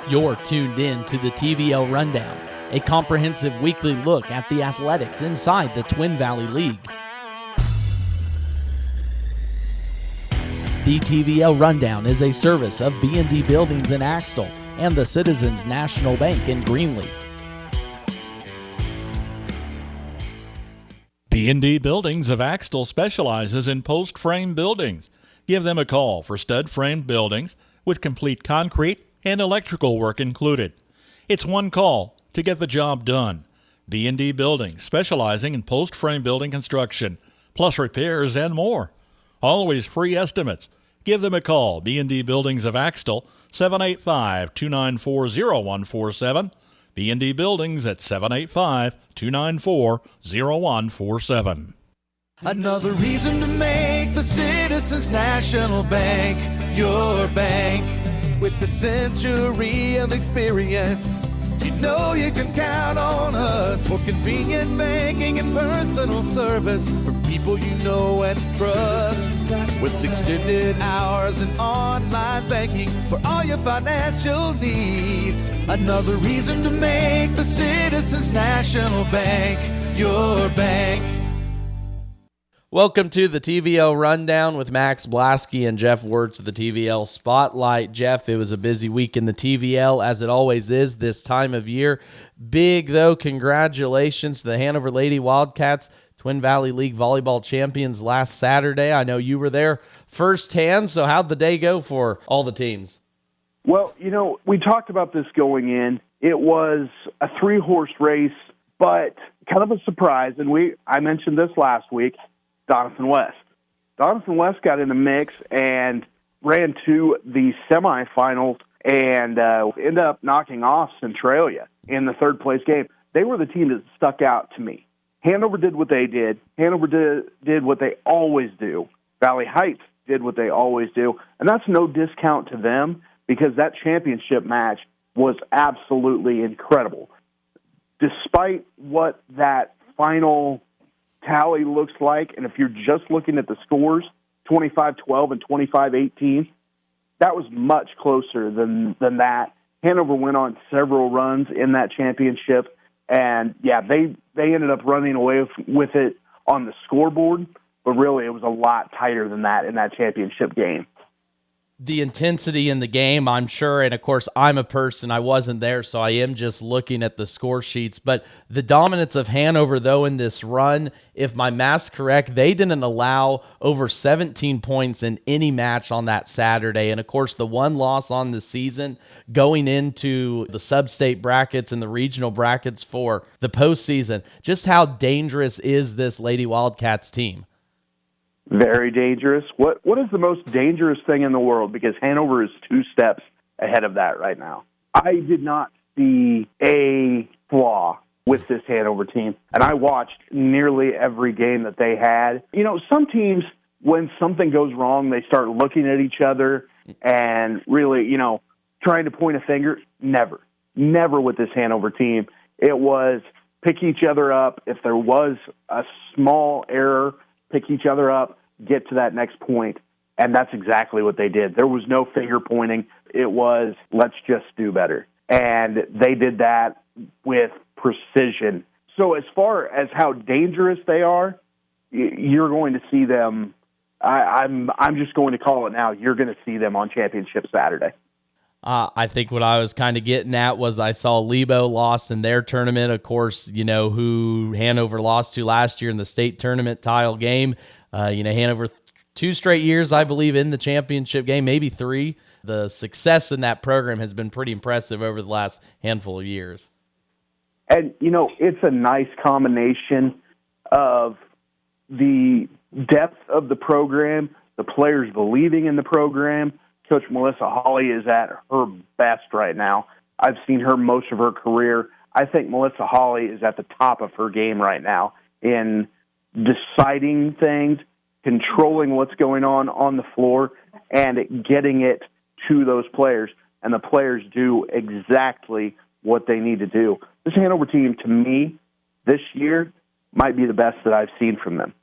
You're tuned in to the TVL Rundown, a comprehensive weekly look at the athletics inside the Twin Valley League. The TVL Rundown is a service of B&D Buildings in Axtell and the Citizens National Bank in Greenleaf. B&D Buildings of Axtell specializes in post-frame buildings. Give them a call for stud-frame buildings with complete concrete and electrical work included. It's one call to get the job done. B&D Buildings, specializing in post-frame building construction, plus repairs and more. Always free estimates. Give them a call. B&D Buildings of Axtell, 785-294-0147. B&D Buildings at 785-294-0147. Another reason to make the Citizens National Bank your bank. With the century of experience, you know you can count on us for convenient banking and personal service for people you know and trust. With extended hours and online banking for all your financial needs. Another reason to make the Citizens National Bank your bank. Welcome to the TVL Rundown with Max Blaske and Jeff Wurtz of the TVL Spotlight. Jeff, it was a busy week in the TVL, as it always is this time of year. Big, though, congratulations to the Hanover Lady Wildcats, Twin Valley League volleyball champions last Saturday. I know you were there firsthand, so how'd the day go for all the teams? Well, you know, we talked about this going in. It was a three-horse race, but kind of a surprise, and I mentioned this last week. Doniphan West. Doniphan West got in the mix and ran to the semifinals and ended up knocking off Centralia in the third-place game. They were the team that stuck out to me. Hanover did what they did. Hanover did what they always do. Valley Heights did what they always do. And that's no discount to them because that championship match was absolutely incredible. Despite what that final tally looks like, and if you're just looking at the scores, 25-12 and 25-18, that was much closer than that. Hanover went on several runs in that championship, and yeah, they ended up running away with it on the scoreboard, but really it was a lot tighter than that in that championship game. The intensity in the game, I'm sure, and of course, I'm a person, I wasn't there, so I am just looking at the score sheets, but the dominance of Hanover, though, in this run, if my math's correct, they didn't allow over 17 points in any match on that Saturday, and of course, the one loss on the season going into the sub-state brackets and the regional brackets for the postseason. Just how dangerous is this Lady Wildcats team? Very dangerous. What is the most dangerous thing in the world? Because Hanover is 2 steps ahead of that right now. I did not see a flaw with this Hanover team, and I watched nearly every game that they had. You know, some teams, when something goes wrong, they start looking at each other and really, you know, trying to point a finger. Never with this Hanover team. It was pick each other up. If there was a small error, pick each other up, get to that next point, and that's exactly what they did. There was no finger pointing. It was, let's just do better. And they did that with precision. So as far as how dangerous they are, you're going to see them, I'm just going to call it now, you're going to see them on Championship Saturday. I think what I was kind of getting at was I saw Lebo lost in their tournament. Of course, you know, who Hanover lost to last year in the state tournament tile game. Hanover 2 straight years, I believe, in the championship game, maybe 3. The success in that program has been pretty impressive over the last handful of years. And, you know, it's a nice combination of the depth of the program, the players believing in the program. Coach Melissa Hawley is at her best right now. I've seen her most of her career. I think Melissa Hawley is at the top of her game right now in deciding things, controlling what's going on the floor, and getting it to those players. And the players do exactly what they need to do. This Hanover team, to me, this year, might be the best that I've seen from them.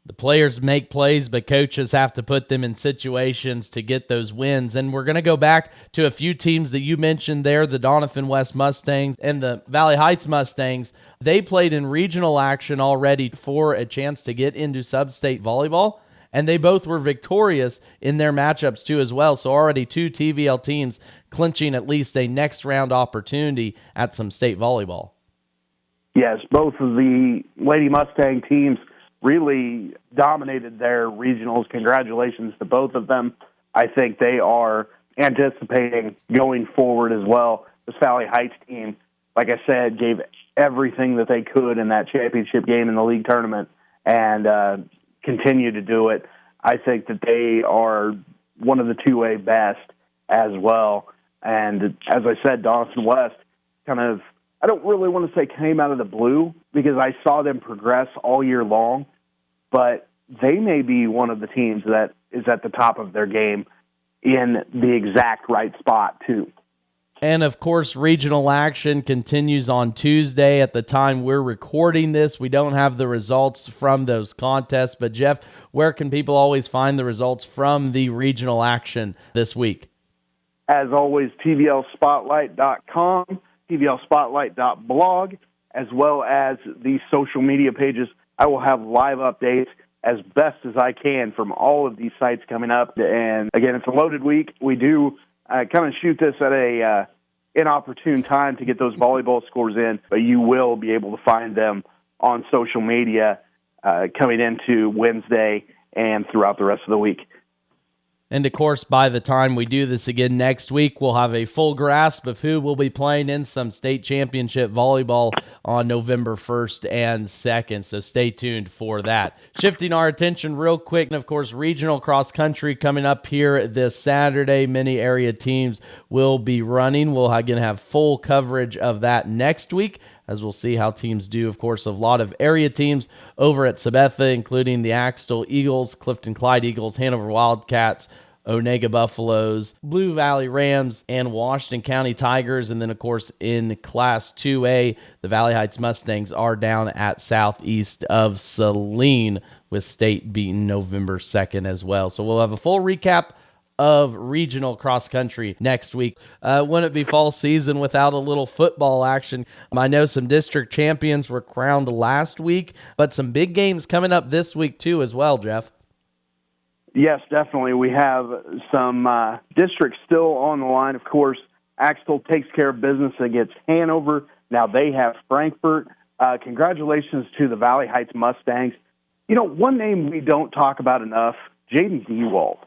The players make plays, but coaches have to put them in situations to get those wins. And we're going to go back to a few teams that you mentioned there, the Donovan West Mustangs and the Valley Heights Mustangs. They played in regional action already for a chance to get into sub-state volleyball, and they both were victorious in their matchups too as well. So already two TVL teams clinching at least a next round opportunity at some state volleyball. Yes, both of the Lady Mustang teams really dominated their regionals. Congratulations to both of them. I think they are anticipating going forward as well. This Valley Heights team, like I said, gave everything that they could in that championship game in the league tournament and continue to do it. I think that they are one of the 2A best as well. And as I said, Donovan West kind of, I don't really want to say came out of the blue because I saw them progress all year long, but they may be one of the teams that is at the top of their game in the exact right spot too. And, of course, regional action continues on Tuesday. At the time we're recording this, we don't have the results from those contests. But, Jeff, where can people always find the results from the regional action this week? As always, tvlspotlight.com, tvlspotlight.blog, as well as the social media pages. I will have live updates as best as I can from all of these sites coming up. And, again, it's a loaded week. We do kind of shoot this at a inopportune time to get those volleyball scores in, but you will be able to find them on social media coming into Wednesday and throughout the rest of the week. And, of course, by the time we do this again next week, we'll have a full grasp of who will be playing in some state championship volleyball on November 1st and 2nd, so stay tuned for that. Shifting our attention real quick, and, of course, regional cross-country coming up here this Saturday. Many area teams will be running. We'll again have full coverage of that next week, as we'll see how teams do. Of course, a lot of area teams over at Sabetha, including the Axtell Eagles, Clifton Clyde Eagles, Hanover Wildcats, Onega Buffaloes, Blue Valley Rams, and Washington County Tigers. And then, of course, in Class 2A, the Valley Heights Mustangs are down at southeast of Saline, with state beaten November 2nd as well. So we'll have a full recap of regional cross country next week. Wouldn't it be fall season without a little football action? I know some district champions were crowned last week, but some big games coming up this week too as well, Jeff. Yes, definitely. We have some districts still on the line. Of course, Axtell takes care of business against Hanover. Now they have Frankfort. Congratulations to the Valley Heights Mustangs. You know, one name we don't talk about enough, Jaden Dewald.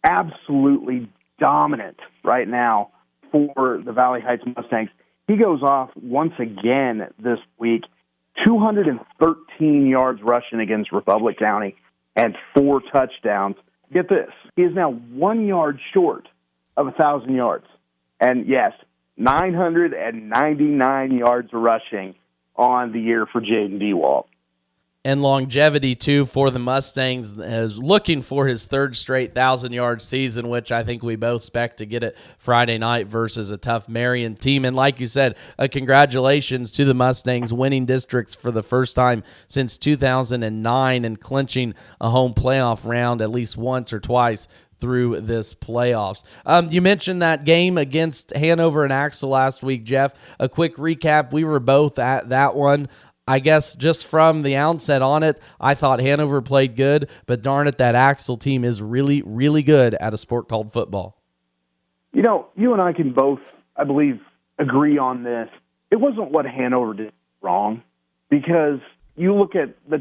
Absolutely dominant right now for the Valley Heights Mustangs. He goes off once again this week, 213 yards rushing against Republic County and 4 touchdowns. Get this, he is now 1 yard short of 1,000 yards. And yes, 999 yards rushing on the year for Jaden Dewald. And longevity, too, for the Mustangs, is looking for his third straight 1,000-yard season, which I think we both expect to get it Friday night versus a tough Marion team. And like you said, congratulations to the Mustangs winning districts for the first time since 2009 and clinching a home playoff round at least once or twice through this playoffs. You mentioned that game against Hanover and Axtell last week, Jeff. A quick recap. We were both at that one. I guess just from the outset on it, I thought Hanover played good, but darn it, that Axtell team is really, really good at a sport called football. You know, you and I can both, I believe, agree on this. It wasn't what Hanover did wrong, because you look at the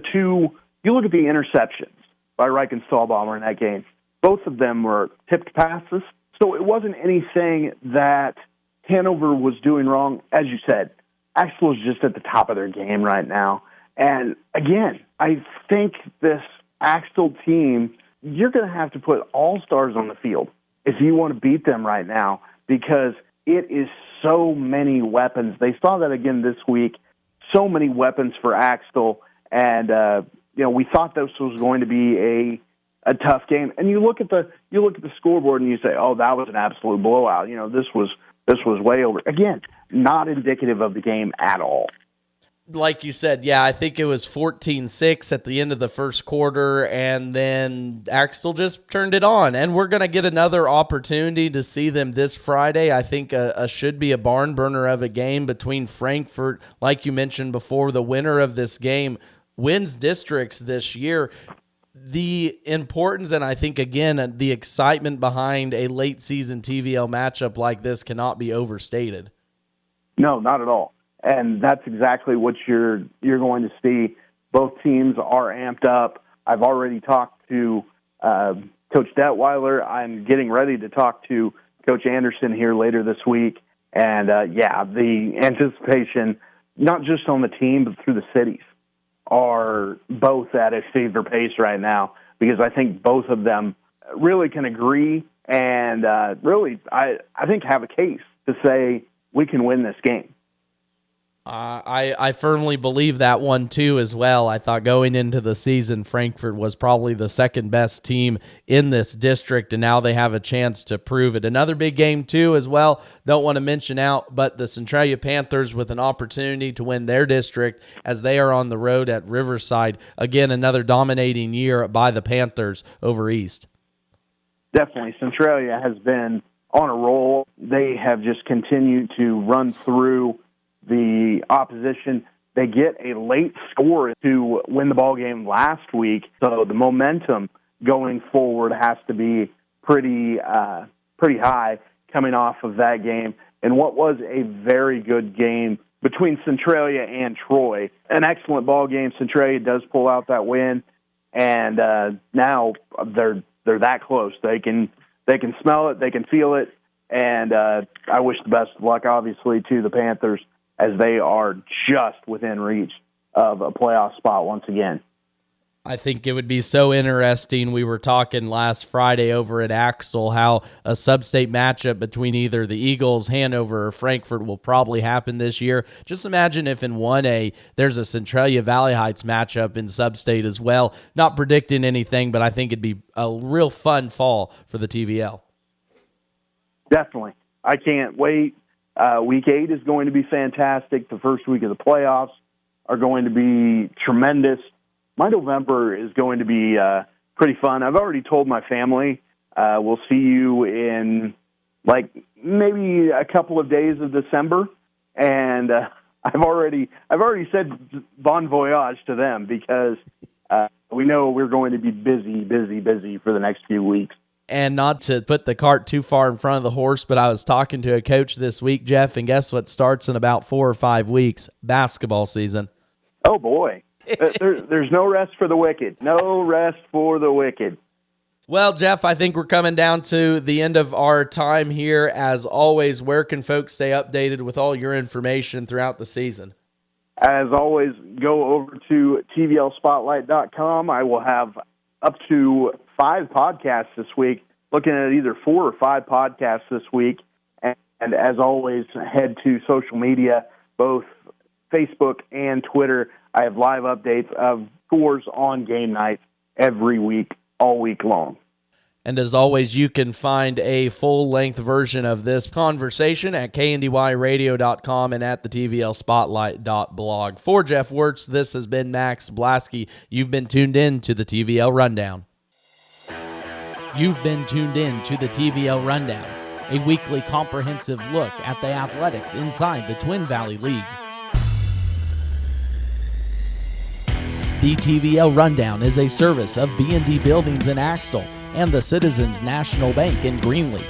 interceptions by Reich and Stahlbaumer in that game. Both of them were tipped passes, so it wasn't anything that Hanover was doing wrong. As you said, Axtell is just at the top of their game right now. And again, I think this Axtell team, you're going to have to put all-stars on the field if you want to beat them right now, because it is so many weapons. They saw that again this week, so many weapons for Axtell. And, we thought this was going to be a tough game. And you look at the scoreboard and you say, oh, that was an absolute blowout. This was way over. Again, not indicative of the game at all. Like you said, yeah, I think it was 14-6 at the end of the first quarter, and then Axtell just turned it on. And we're going to get another opportunity to see them this Friday. I think should be a barn burner of a game between Frankfort, like you mentioned before, the winner of this game wins districts this year. The importance, and I think, again, the excitement behind a late season TVL matchup like this cannot be overstated. No, not at all. And that's exactly what you're going to see. Both teams are amped up. I've already talked to Coach Detweiler. I'm getting ready to talk to Coach Anderson here later this week. And, the anticipation, not just on the team, but through the cities, are both at a fever pace right now, because I think both of them really can agree and I think have a case to say we can win this game. I firmly believe that one too as well. I thought going into the season, Frankfort was probably the second best team in this district, and now they have a chance to prove it. Another big game too as well, don't want to mention out, but the Centralia Panthers with an opportunity to win their district as they are on the road at Riverside. Again, another dominating year by the Panthers over East. Definitely. Centralia has been on a roll. They have just continued to run through the opposition. They get a late score to win the ball game last week, so the momentum going forward has to be pretty high coming off of that game. And what was a very good game between Centralia and Troy. An excellent ball game. Centralia does pull out that win, and now they're that close. They can smell it, they can feel it, and I wish the best of luck, obviously, to the Panthers, as they are just within reach of a playoff spot once again. I think it would be so interesting. We were talking last Friday over at Axtell how a sub-state matchup between either the Eagles, Hanover, or Frankfort will probably happen this year. Just imagine if in 1A there's a Centralia Valley Heights matchup in sub-state as well. Not predicting anything, but I think it'd be a real fun fall for the TVL. Definitely. I can't wait. Week 8 is going to be fantastic. The first week of the playoffs are going to be tremendous. My November is going to be pretty fun. I've already told my family we'll see you in maybe a couple of days of December, and I've already said bon voyage to them, because we know we're going to be busy for the next few weeks. And not to put the cart too far in front of the horse, but I was talking to a coach this week, Jeff, and guess what starts in about 4 or 5 weeks? Basketball season. Oh, boy. There's no rest for the wicked. No rest for the wicked. Well, Jeff, I think we're coming down to the end of our time here. As always, where can folks stay updated with all your information throughout the season? As always, go over to tvlspotlight.com. I will have up to 5 podcasts this week, looking at either 4 or 5 podcasts this week. And as always, head to social media, both Facebook and Twitter. I have live updates of scores on game nights every week, all week long. And as always, you can find a full-length version of this conversation at kndyradio.com and at the tvlspotlight.blog. For Jeff Wurtz, this has been Max Blaske. You've been tuned in to the TVL Rundown. You've been tuned in to the TVL Rundown, a weekly comprehensive look at the athletics inside the Twin Valley League. The TVL Rundown is a service of B&D Buildings in Axtell and the Citizens National Bank in Greenleaf.